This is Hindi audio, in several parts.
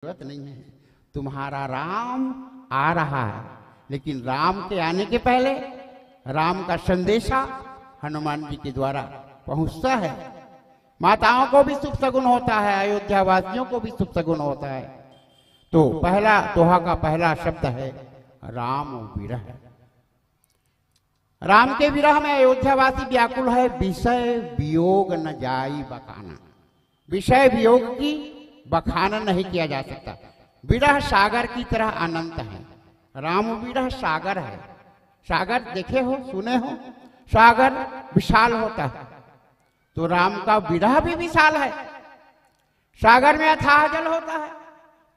जरूरत नहीं है, तुम्हारा राम आ रहा है। लेकिन राम के आने के पहले राम का संदेशा हनुमान जी के द्वारा पहुंचता है। माताओं को भी शुभ सगुन होता है, अयोध्या वासियों को भी शुभ सगुन होता है। तो पहला दोहा का पहला शब्द है राम विरह। राम के विरह में अयोध्यावासी व्याकुल है। विषय वियोग न जाई बखाना, विषय वियोग की बखान नहीं किया जा सकता। विरह सागर की तरह अनंत है। राम विरह सागर है। सागर देखे हो, सुने हो, सागर विशाल होता है, तो राम का विरह भी विशाल है। सागर में अथाह जल होता है,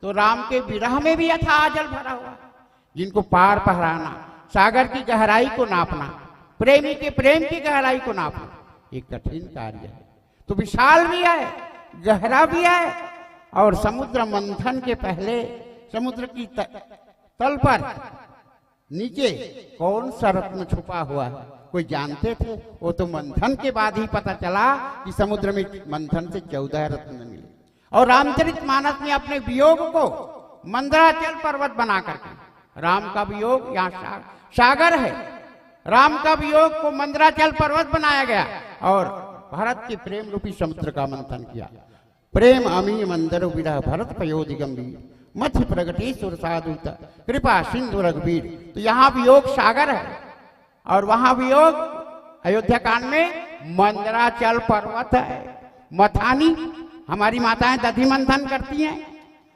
तो राम के विरह में भी अथाह जल भरा हुआ है, जिनको पार पहराना, सागर की गहराई को नापना, प्रेमी के प्रेम की गहराई को नापना एक कठिन कार्य है। तो विशाल भी है, गहरा भी है। और समुद्र मंथन के पहले समुद्र की तल पर नीचे कौन सा रत्न छुपा हुआ है, कोई जानते थे? वो तो मंथन के बाद ही पता चला कि समुद्र में मंथन से 14 रत्न मिले। और रामचरितमानस में अपने वियोग को मंदराचल पर्वत बना करके, राम का वियोग यहाँ सागर है, राम का वियोग को मंदराचल पर्वत बनाया गया और भरत के प्रेम रूपी समुद्र का मंथन किया। प्रेम अमी मंदर विरह भरत पयोधि गंभीर मध्य प्रगटेश्वर साधुत कृपा सिंधु रघुवीर। तो यहाँ वियोग सागर है और वहां वियोग अयोध्या कांड में मंदराचल पर्वत है। मथानी हमारी माताएं दधि मंथन करती हैं,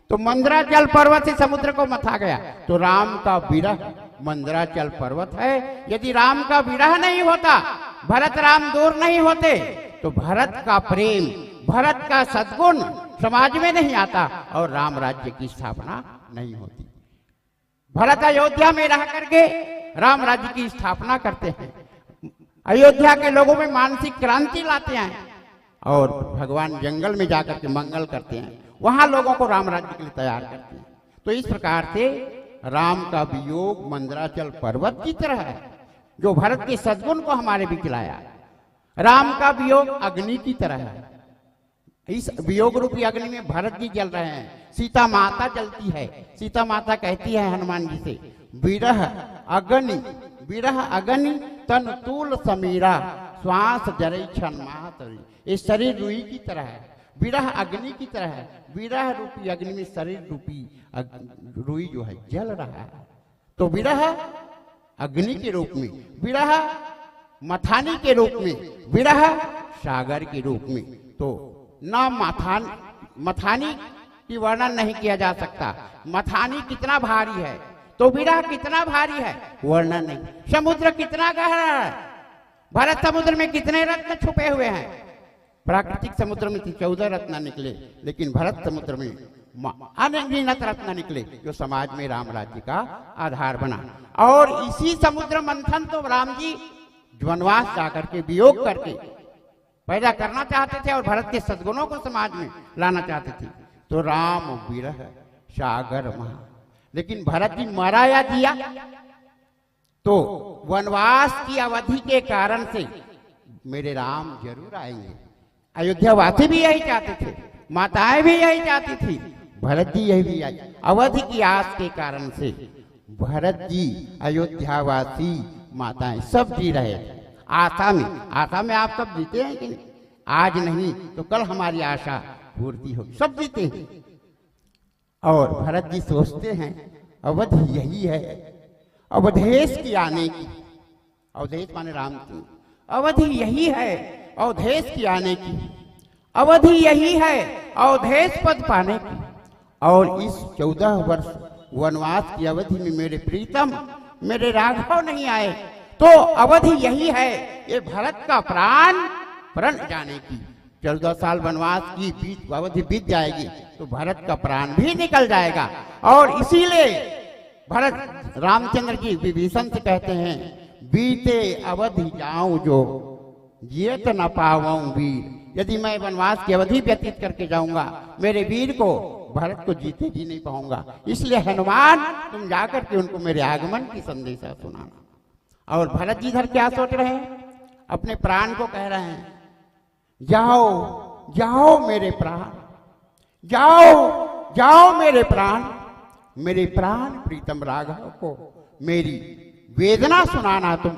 तो मंदराचल पर्वत से समुद्र को मथा गया। तो राम का विरह मंदराचल पर्वत है। यदि राम का विरह नहीं होता, भरत राम दूर नहीं होते, तो भरत का प्रेम, भरत का सद्गुण समाज में नहीं आता और राम राज्य की स्थापना नहीं होती। भरत अयोध्या में रह करके राम राज्य की स्थापना करते हैं, अयोध्या के लोगों में मानसिक क्रांति लाते हैं और भगवान जंगल में जाकर के मंगल करते हैं, वहां लोगों को राम राज्य के लिए तैयार करते हैं। तो इस प्रकार से राम का वियोग मंदराचल पर्वत की तरह है, जो भरत के सद्गुण को हमारे बीच लाया। राम का वियोग अग्नि की तरह है। इस वियोग रूपी अग्नि में भरत जी जल रहे हैं, सीता माता जलती है। सीता माता कहती है हनुमान जी से, विरह अग्नि, विरह अग्नि तन तूल समीरा श्वास जरई क्षण मातरी। ये शरीर रुई की तरह है, विरह अग्नि की तरह है। विरह रूपी अग्नि में शरीर रूपी रुई जो है जल रहा है। तो विरह अग्नि के रूप में, विरह मथानी के रूप में, विरह सागर के रूप में। तो ना मथानी की वर्णन नहीं किया जा सकता। मथानी कितना भारी है, तो विरह कितना भारी है, वर्णन नहीं। समुद्र कितना गहरा है, भरत समुद्र में कितने रत्न छुपे हुए हैं। प्राकृतिक समुद्र में 14 रत्न निकले, लेकिन भरत समुद्र में अनगिनत रत्न निकले, जो समाज में राम राज्य का आधार बना। और इसी समुद्र मंथन तो राम जी वनवास जाकर के वियोग करके पैदा करना चाहते थे और भरत के सद्गुणों को समाज में लाना चाहते थे। तो राम विरह सागर महा। लेकिन भरत जी मरा या जिया, तो वनवास की अवधि के कारण से मेरे राम जरूर आएंगे। अयोध्यावासी भी यही चाहते थे, माताएं भी यही चाहती थी, भरत जी यही भी आई। अवधि की आस के कारण से भरत जी, अयोध्यावासी, माताएं सब जी रहे थे आशा में। आशा में आप सब जीते हैं कि नहीं? आज नहीं तो कल हमारी आशा पूर्ति होगी, सब जीते हैं। और भरत जी सोचते हैं अवधि यही है, अवधेश की आने की, अवधेश माने राम की, अवधि यही है अवधेश की आने की, अवधि यही है अवधेश पद पाने की। और इस 14 वर्ष वनवास की अवधि में मेरे प्रीतम, मेरे राघव नहीं आए, तो अवधि यही है ये भरत का प्रण जाने की। 14 साल वनवास की अवधि बीत जाएगी तो भरत का प्राण भी निकल जाएगा। और इसीलिए भरत रामचंद्र जी विभीषण से कहते हैं, बीते अवधि जाऊं जो जियत न पाऊं वीर। यदि मैं वनवास की अवधि व्यतीत करके जाऊंगा, मेरे वीर को, भरत को जीते जी नहीं पाऊंगा। इसलिए हनुमान तुम जाकर के उनको मेरे आगमन की संदेशा सुनाना। और भरत जी इधर क्या सोच रहे हैं, अपने प्राण को कह रहे हैं, जाओ जाओ मेरे प्राण, जाओ जाओ मेरे प्राण प्रीतम राघव को मेरी वेदना सुनाना तुम।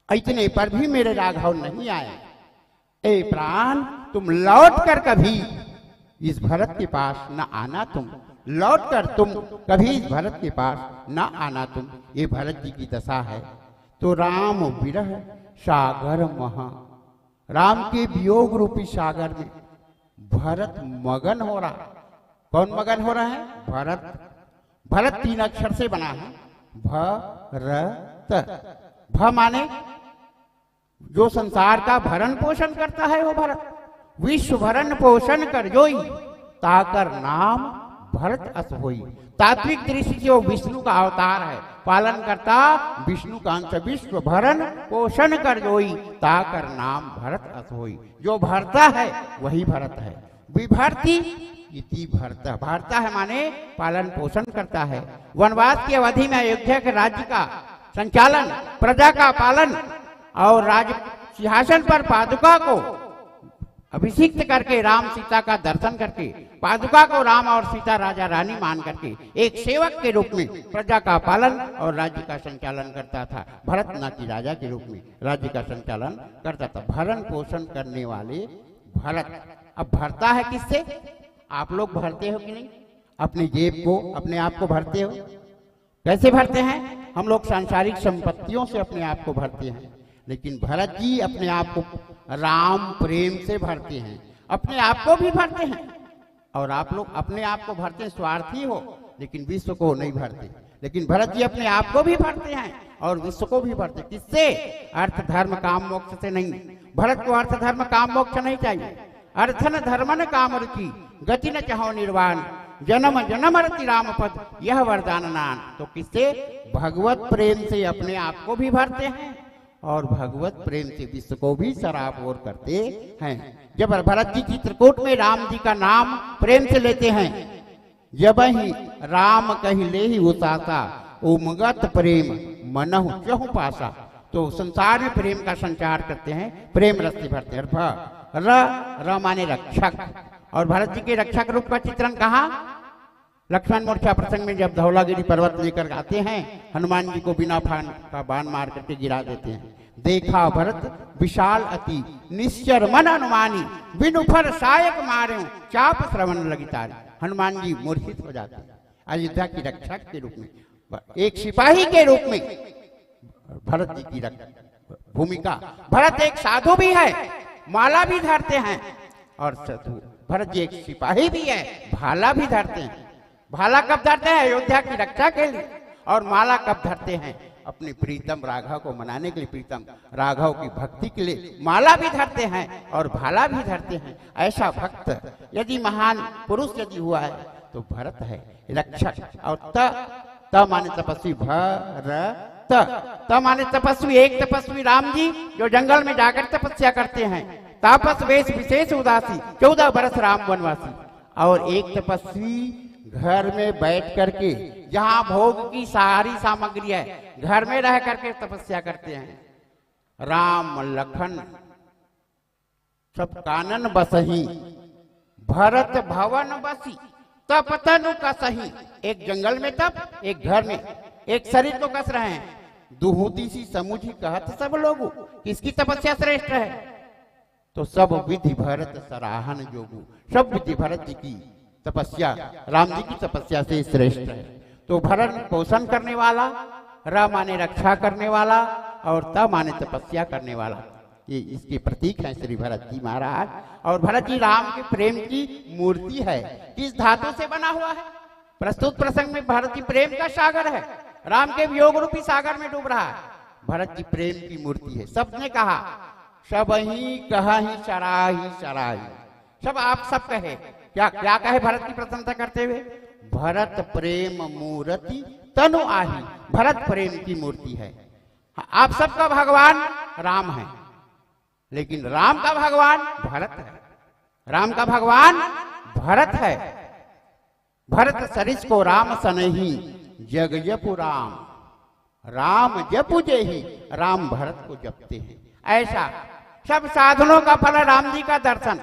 इतने पर भी मेरे राघव नहीं आए। ए प्राण, तुम लौट कर कभी इस भरत के पास न आना तुम, लौट कर तुम कभी इस भरत के पास न आना तुम। ये भरत जी की दशा है। तो राम विरह सागर महा, राम के वियोग रूपी सागर में भरत मगन हो रहा। कौन मगन हो रहा है? भरत। भरत 3 अक्षर से बना है, भरत। भ माने जो संसार का भरण पोषण करता है वो भरत। विश्व भरण पोषण कर जोई, ताकर नाम भरत अस होई। तात्विक दृष्टि से वो विष्णु का अवतार है, पालन करता विष्णु का अंश। विश्व भरण पोषण कर जोई, ताकर नाम भरत अस होई। जो भरता है वही भरत है। विभर्ति इति भरता, भरता है माने पालन पोषण करता है। वनवास की अवधि में अयोध्या के राज्य का संचालन, प्रजा का पालन और राज सिंहासन पर पादुका को अभिषिक्त करके, राम सीता का दर्शन करके, पादुका को राम और सीता राजा रानी मान करके एक सेवक के रूप में प्रजा का पालन और राज्य का संचालन करता था। भरत न कि राजा के रूप में राज्य का संचालन करता था। भरण पोषण करने वाले भरत। अब भरता है किससे? आप लोग भरते हो कि नहीं? अपनी जेब को, अपने आप को भरते हो? कैसे भरते हैं? हम लोग सांसारिक संपत्तियों से अपने आप को भरते हैं, लेकिन भरत जी अपने आप को राम प्रेम से भरते हैं, अपने आप को भी भरते हैं। और आप लोग अपने आप को भरते हैं, स्वार्थी हो लेकिन विश्व को नहीं भरते। लेकिन भरत जी अपने आप को भी भरते हैं और विश्व को भी भरते। किससे? अर्थ धर्म काम मोक्ष से नहीं। भरत को अर्थ धर्म काम मोक्ष नहीं चाहिए। अर्थन धर्मन काम रुचि, गति न चाहो निर्वाण, जन्म जन्म रति राम पद, यह वरदान नान। तो किससे? भगवत प्रेम से अपने आप को भी भरते हैं और भगवत प्रेम से विश्व को भी सराबोर करते हैं। जब भरत जी चित्रकूट में राम जी का नाम प्रेम से लेते हैं, जब ही राम कही ले ही उसासा, उमगत प्रेम मनहु चहु पासा। तो संसार में प्रेम का संचार करते हैं, प्रेम रस से भरते हैं। र माने रक्षक। और भरत जी के रक्षक रूप का चित्रण कहाँ? लक्ष्मण मोर्चा प्रसंग में जब धौलागिरी पर्वत लेकर आते हैं, हनुमान जी को बिना फान का बाण मार करके गिरा देते हैं। देखा भरत विशाल अति, निश्चर मन अनुमानी, बिनु फर सायक मारे, चाप श्रवण लगी तारी। हनुमान जी मूर्छित हो जाते हैं। अयोध्या की रक्षक के रूप में, एक सिपाही के रूप में भरत जी की भूमिका। भरत एक साधु भी है, माला भी धरते हैं, और साधु भरत जी एक सिपाही भी है, भाला भी धरते हैं। भाला कब धरते हैं? अयोध्या की रक्षा के लिए। और माला कब धरते हैं? अपने प्रीतम राघव को मनाने के लिए, प्रीतम राघव की भक्ति के लिए माला भी धरते हैं और भाला भी धरते हैं। ऐसा भक्त यदि महान पुरुष यदि हुआ है तो भरत है रक्षक। और त माने तपस्वी, भरत त माने तपस्वी। एक तपस्वी राम जी जो जंगल में जाकर तपस्या करते हैं, तापस वेश विशेष उदासी, 14 बरस राम वनवासी। और एक तपस्वी घर में बैठ करके, जहां भोग की सारी सामग्री है, घर में रह करके तपस्या करते हैं। राम लखन सब कानन बसही, भरत भवन बसी, तप तनु कसही। एक जंगल में तप, एक घर में, एक शरीर को कस रहे हैं। दुहूती सी समुझी कहत सब लोगु, किसकी तपस्या श्रेष्ठ है? तो सब विधि भरत सराहन जोगु। सब विधि भरत जी की तपस्या राम जी की तपस्या से श्रेष्ठ है। तो भरण पोषण करने वाला, र माने रक्षा करने वाला और त माने तपस्या करने वाला, ये इसके प्रतीक हैं श्री भरत जी महाराज। और भरत जी राम के प्रेम की मूर्ति है। किस धातु से बना हुआ है? प्रस्तुत प्रसंग में भरत जी प्रेम का सागर है, राम के वियोग रूपी सागर में डूब रहा है। भरत जी प्रेम की मूर्ति है। सबने कहा, सब ही कहा ही सराही सराही, सब आप सब कहे। क्या क्या कहे भरत की प्रशंसा करते हुए? भरत प्रेम मूर्ति तनु आही। भरत प्रेम की मूर्ति है। आप सबका भगवान राम है, लेकिन राम का भगवान भरत है। राम का भगवान भरत है। भरत सरिस को राम सनही, जग जपु राम, राम जपु जेहि, राम भरत को जपते हैं। ऐसा सब साधनों का फल है राम जी का दर्शन,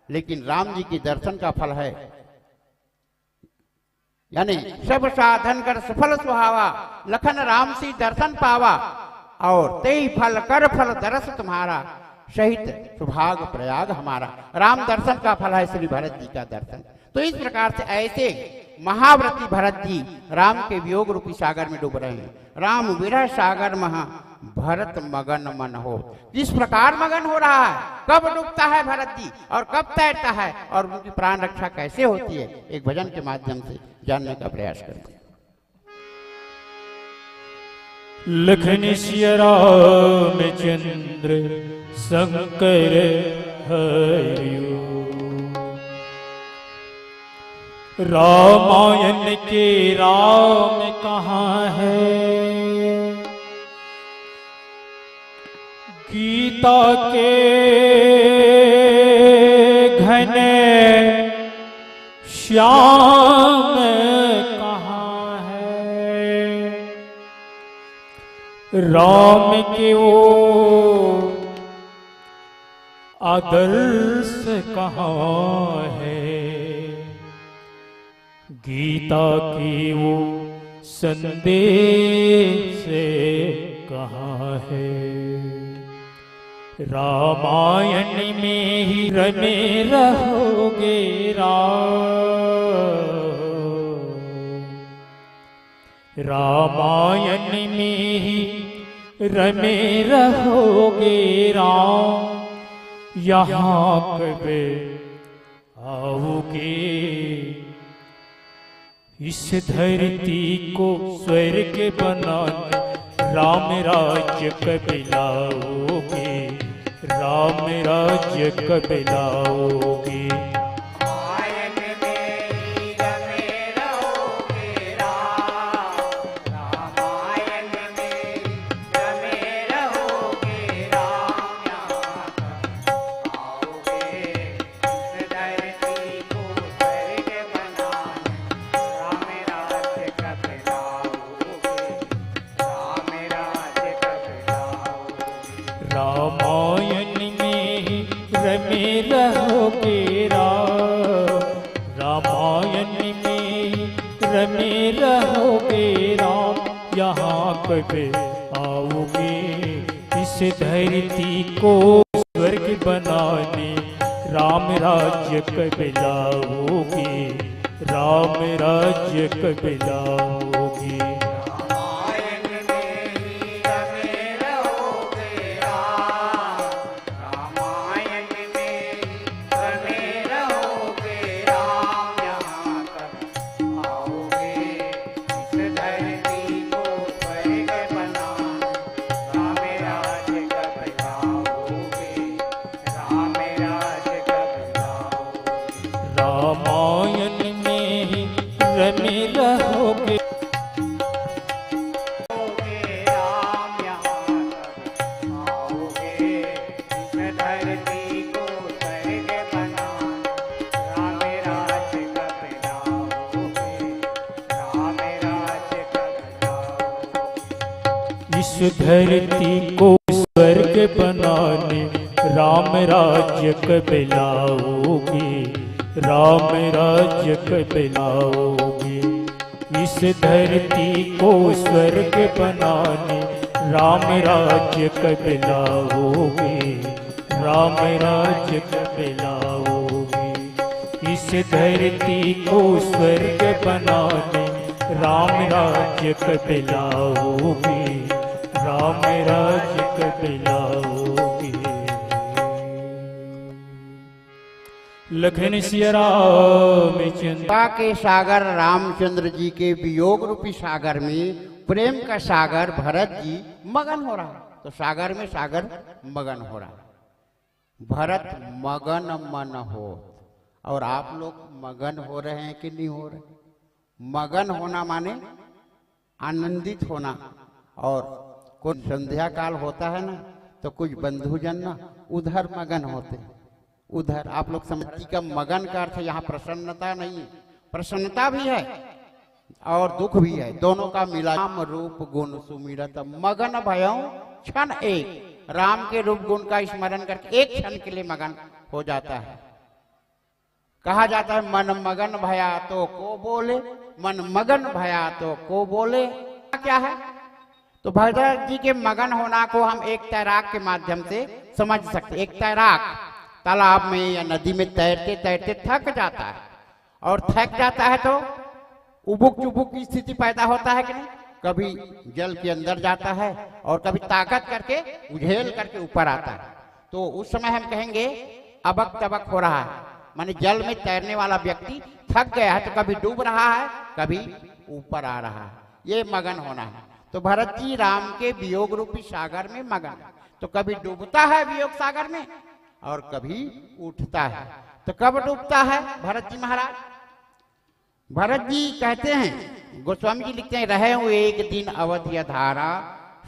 लेकिन राम जी के दर्शन का फल है यानी सब साधन कर सफल सुहावा, लखन राम सी दर्शन पावा, और तेई फल कर फल दरस तुम्हारा, सहित सुभाग प्रयाग हमारा। राम दर्शन का फल है श्री भरत जी का दर्शन। तो इस प्रकार से ऐसे महाव्रती भरत जी राम के वियोग रूपी सागर में डूब रहे हैं। राम विरह सागर महा भरत मगन मन हो। किस प्रकार मगन हो रहा है, कब डूबता है भरत जी और कब तैरता है, और उनकी प्राण रक्षा कैसे होती है, एक भजन के माध्यम से जानने का प्रयास करेंगे। लखन सिया रामचंद्र शंकर हरियो। रामायण के राम कहाँ है, गीता के घने श्याम कहाँ है, राम के वो आदर्श कहाँ है, गीता की वो संदेश कहाँ है। रामायण में ही रमे रहोगे रामायण में ही रमे रहोगे राम, यहाँ कब आओगे, इस धरती को स्वर्ग बनाने राम राज्य कब लाओगे, राम राज्य कब लाओगे। कब आओगे, इस धरती को स्वर्ग बनाने राम राज्य कब लाओगे, राम राज्य कब लाओगे। इस धरती को स्वर्ग बनाने राम राज्य कब लाओगे, राम राज्य कब लाओगे। इस धरती को स्वर्ग बनाने राम राज्य कब लाओगे, राम राज्य कब लाओगे। इस धरती को स्वर्ग बनाने राम राज्य कब लाओगे, राम राज्य कब लाओगे। लखन सिया रामचंद्र के सागर रामचंद्र जी के वियोग रूपी सागर में प्रेम का सागर भरत जी मगन हो रहा। तो सागर में सागर मगन हो रहा, भरत मगन मन हो। और आप लोग मगन हो रहे हैं कि नहीं हो रहे? मगन होना माने आनंदित होना। और कुछ संध्या काल होता है ना, तो कुछ बंधुजन ना उधर मगन होते, उधर आप लोग समझती का मगन का अर्थ यहाँ प्रसन्नता नहीं है, प्रसन्नता भी है और दुख भी है, दोनों का मिला। राम रूप गुण सुमिरत मगन भयौ क्षण एक। राम के रूप गुण का स्मरण करके एक क्षण के लिए मगन हो जाता है। कहा जाता है मन मगन भया तो को बोले, मन मगन भया तो को बोले। क्या है? तो भरत जी के मगन होना को हम एक तैराक के माध्यम से समझ सकते। एक तैराक तालाब में या नदी में तैरते तैरते थक जाता है, और थक जाता है तो उबुक चुबुक की स्थिति पैदा होता है कि नहीं? कभी जल के अंदर जाता है और कभी ताकत करके उझेल करके ऊपर आता है। तो उस समय हम कहेंगे अबक तबक हो रहा है, माने जल में तैरने वाला व्यक्ति थक गया है, तो कभी डूब रहा है कभी ऊपर आ रहा है, ये मगन होना है। तो भरत जी राम के वियोग रूपी सागर में मगन, तो कभी डूबता है वियोग सागर में और कभी उठता है। तो कब डूबता है भरत जी महाराज? भरत जी कहते हैं, गोस्वामी जी लिखते हैं, रहे हुए एक दिन अवधि धारा,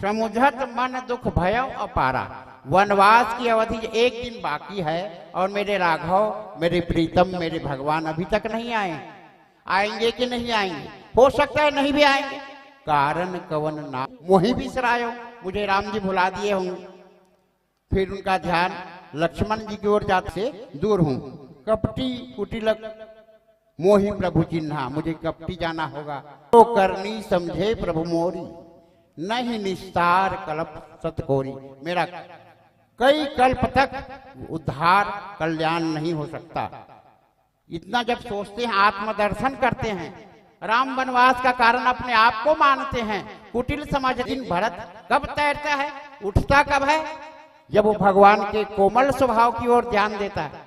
समुझत मन दुख भय अपारा। वनवास की अवधि एक दिन बाकी है और मेरे राघव, मेरे प्रीतम, मेरे भगवान अभी तक नहीं आए। आएंगे कि नहीं आएंगे? हो सकता है नहीं भी आएंगे। कारण कवन ना मोहि बिसरायो, मुझे राम जी भुला दिए होंगे। फिर उनका ध्यान लक्ष्मण जी की ओर जाते से दूर हूं। कपटी कुटिल मोहि प्रभु चिन्हा, मुझे कपटी जाना होगा। तो करनी समझे प्रभु मोरी, नहीं निस्तार कल्प सतकोरी। मेरा कई कल्प तक उद्धार कल्याण नहीं हो सकता। इतना जब सोचते हैं, आत्मदर्शन करते हैं, राम वनवास का कारण अपने आप को मानते हैं, कुटिल समझ दिन भरत कब तैरता है, उठता कब है? जब वो भगवान के कोमल स्वभाव की ओर ध्यान देता है।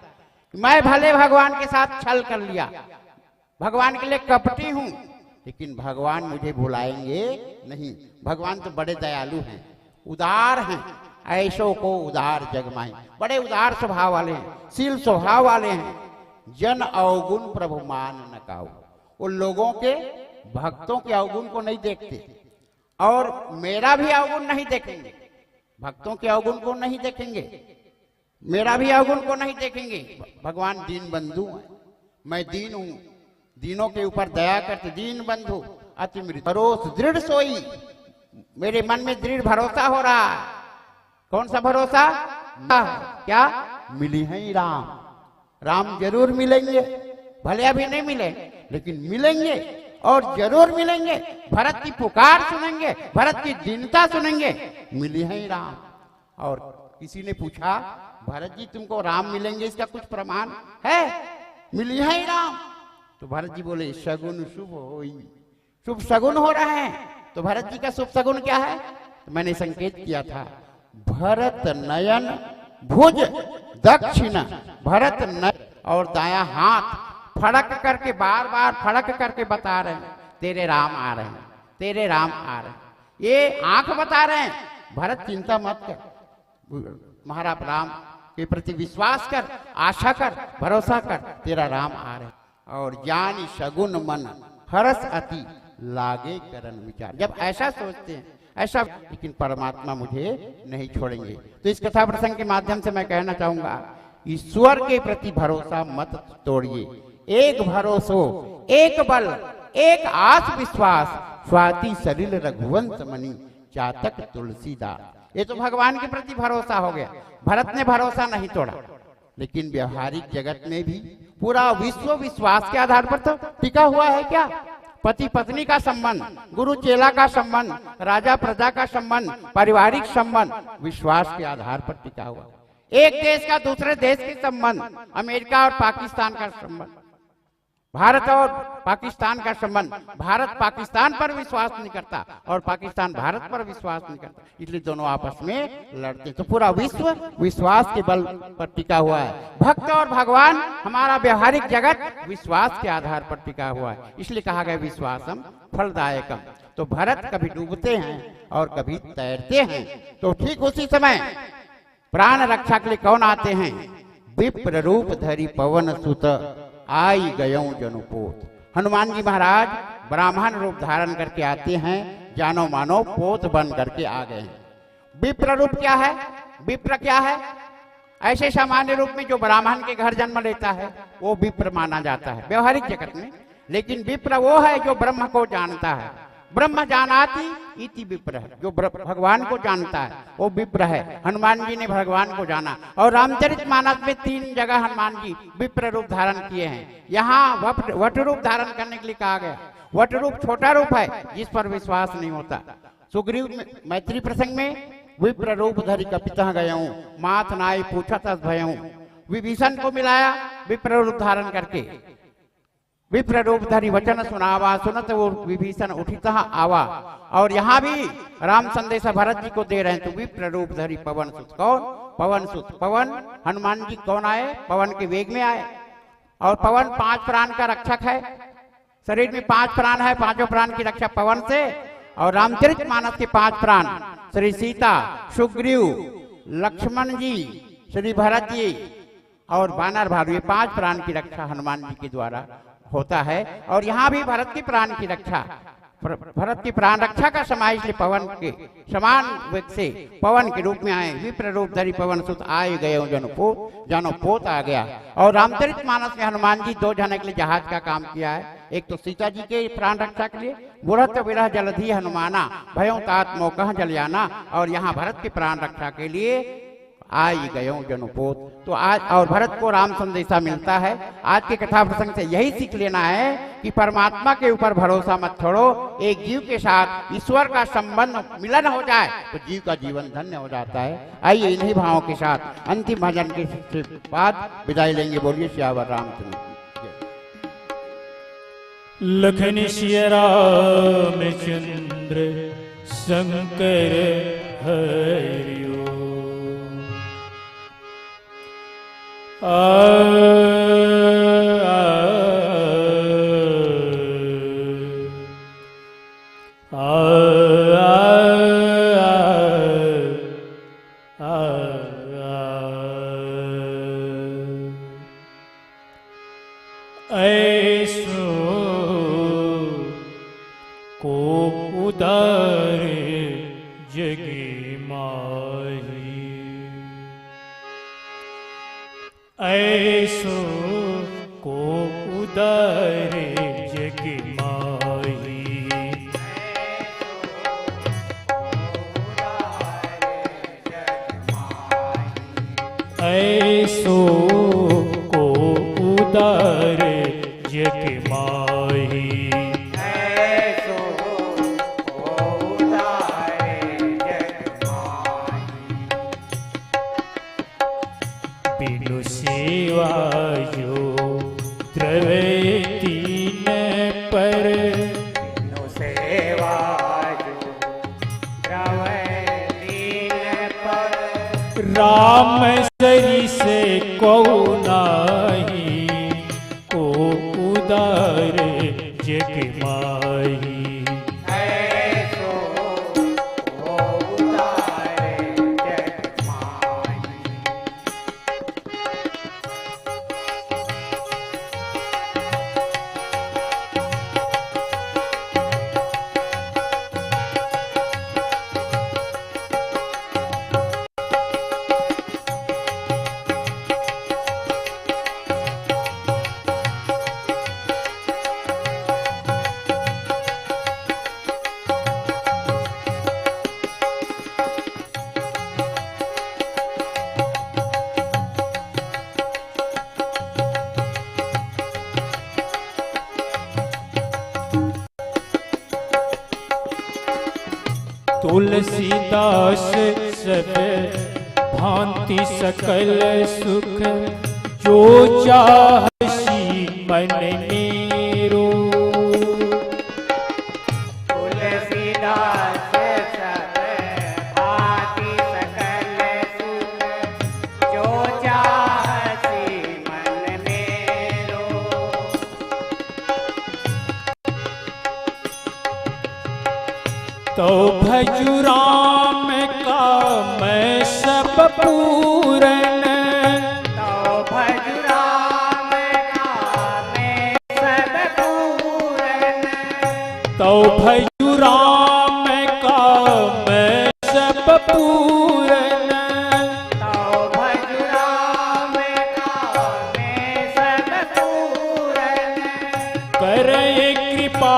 मैं भले भगवान के साथ छल कर लिया, भगवान के लिए कपटी हूं, लेकिन भगवान मुझे भुलाएंगे नहीं। भगवान तो बड़े दयालु हैं, उदार हैं, ऐसो को उदार जगमाए। बड़े उदार स्वभाव वाले हैं, शील स्वभाव वाले हैं। जन अवगुण प्रभु मान न काऊ, उन लोगों के भक्तों के अवगुण को नहीं देखते और मेरा भी अवगुण नहीं देखेंगे। भक्तों के अवगुण को नहीं देखेंगे, मेरा भी अवगुण को नहीं देखेंगे। भगवान दीन बंधु हैं, मैं दीन हूं, दीनों के ऊपर दया करते। दीन बंधु अति मृत भरोस दृढ़ सोई, मेरे मन में दृढ़ भरोसा हो रहा है। कौन सा भरोसा? क्या? मिली है राम, राम जरूर मिलेंगे, भले अभी नहीं मिले लेकिन मिलेंगे और जरूर मिलेंगे। भरत की पुकार सुनेंगे, भरत की दीनता सुनेंगे, मिली है राम। और किसी ने पूछा, भरत जी तुमको राम मिलेंगे, इसका कुछ प्रमाण है? मिली है राम। तो भरत जी बोले शगुन शुभ होई, शुभ शगुन हो रहा है। तो भरत जी का शुभ शगुन क्या है? तो मैंने संकेत किया था, भरत नयन भुज दक्षिण, भरत नयन और दाया हाथ फड़क करके, बार बार फड़क करके बता रहे हैं तेरे राम आ रहे हैं, तेरे राम आ रहे हैं। ये आंख बता रहे हैं, भरत चिंता मत कर, महाराज राम के प्रति विश्वास कर, आशा कर, भरोसा कर, तेरा राम आ रहे हैं। और ज्ञानी शगुन मन हरस अति लागे करन विचार। जब ऐसा सोचते हैं, ऐसा, लेकिन परमात्मा मुझे नहीं छोड़ेंगे। तो इस कथा प्रसंग के माध्यम से मैं कहना चाहूंगा, ईश्वर के प्रति भरोसा मत तोड़िए। एक भरोसो, एक बल, एक आस विश्वास, स्वाति सलिल रघुवंश मणि, चातक तुलसीदास। ये तो भगवान के प्रति भरोसा हो गया। भरत ने भरोसा नहीं तोड़ा, लेकिन व्यवहारिक जगत में भी पूरा विश्व विश्वास के आधार पर तो टिका हुआ है। क्या? पति पत्नी का संबंध, गुरु चेला का संबंध, राजा प्रजा का संबंध, पारिवारिक संबंध विश्वास के आधार पर टिका हुआ। एक देश का दूसरे देश के संबंध, अमेरिका और पाकिस्तान का संबंध, भारत और पाकिस्तान का संबंध, भारत पाकिस्तान पर विश्वास नहीं करता और पाकिस्तान भारत पर विश्वास नहीं करता, इसलिए दोनों आपस में लड़ते। तो पूरा विश्व विश्वास के बल पर टिका हुआ है। भक्त और भगवान, हमारा व्यवहारिक जगत विश्वास के आधार पर टिका हुआ है, इसलिए कहा गया विश्वासम फलदायकम। तो भरत कभी डूबते हैं और कभी तैरते हैं। तो ठीक उसी समय प्राण रक्षा के लिए कौन आते हैं? विप्र रूप धरी पवन सुत आई गयों जनुपोत। हनुमान जी महाराज ब्राह्मण रूप धारण करके आते हैं, जानो मानो पोत बन करके आ गए हैं। विप्र रूप क्या है? विप्र क्या है? ऐसे सामान्य रूप में जो ब्राह्मण के घर जन्म लेता है वो विप्र माना जाता है व्यवहारिक जगत में। लेकिन विप्र वो है जो ब्रह्म को जानता है। ब्रह्म जानाति इति विप्र, जो भगवान को जानता है वो विप्र है। हनुमान जी ने भगवान को जाना। और रामचरितमानस में 3 जगह हनुमान जी विप्र रूप धारण किए हैं। यहाँ वट रूप धारण करने के लिए कहा गया। वट रूप छोटा रूप है जिस पर विश्वास नहीं होता। सुग्रीव मैत्री प्रसंग में विप्र रूप धरि कपितः गयऊं, माथ नाई पूछत भयऊं। विभीषण को मिलाया विप्र रूप धारण करके। विप्र रूप धरि वचन सुनावा, सुनत वो विभीषण उठित आवा। और यहाँ भी राम संदेशा भरत जी को दे रहे हैं। तो विप्र रूप धरि पवन सुत, कौन? पवन सुत। पवन हनुमान जी कौन आए? पवन के वेग में आए। और पवन 5 प्राण का रक्षक है। शरीर में 5 प्राण है, 5 प्राण की रक्षा पवन से। और रामचरितमानस के 5 प्राण श्री सीता, सुग्रीव, लक्ष्मण जी, श्री भरत जी और वानर भालू, ये 5 प्राण की रक्षा हनुमान जी के द्वारा होता है। और यहाँ भी भरत की प्राण की रक्षा, भरत की प्राण रक्षा का समय, इसलिए पवन के समान वेग से पवन के रूप में आए। विप्र रूप धरि पवन सुत, आए गए जनो पोत आ गया। और रामचरितमानस में हनुमान जी 2 जने के लिए जहाज का काम किया है। एक तो सीता जी के प्राण रक्षा के लिए, बुढ़त विरह जलधि हनुमाना, भयों तात मोकह जलयाना। और यहाँ भरत के प्राण रक्षा के लिए आई गयो जनपोत। तो आज और भरत को राम संदेशा मिलता है। आज के कथा प्रसंग से यही सीख लेना है कि परमात्मा के ऊपर भरोसा मत छोड़ो। एक जीव के साथ ईश्वर का संबंध मिलन हो जाए तो जीव का जीवन धन्य हो जाता है। आइए इन्हीं भावों के साथ अंतिम भजन के बाद विदाई लेंगे। बोलिए सियावर रामचंद्र। लखन सिया रामचंद्र शंकर हरिओ। ऐसो को उदार जगी माही, ऐसो को उदार जगी माही। ऐसो को उदार जग माही। ऐसो उदारे जग माही। बिनु सेवा जो द्रवे तीन पर, बिनु सेवा जो द्रवे तीन पर। राम सरी से को नाही, को उदार जग माही। ऐसो उदारे जग माही। तुलसीदास सब भांति सकल सुख, जो चाहसी मन मेरो। तुलसीदास सब भांति सकल सुख, जो चाहसी मन मेरो। तो भजु राम का मैं सब पूरन, तो भजु राम का मैं सब पूरन। तो भजु राम का मैं सब पूरन। तो भजु राम का मैं सब पूरन। करे कृपा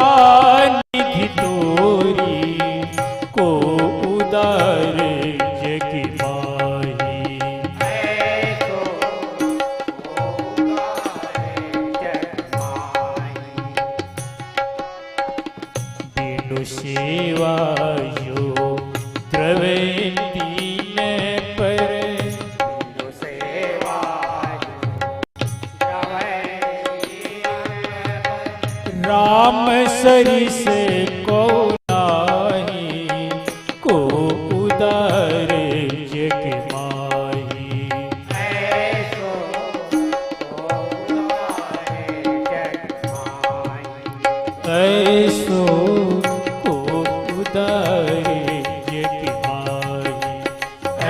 निधि तोरी, बिनु सेवा जो द्रवे दीन पर राम सरिस को नाही को उदार जग माही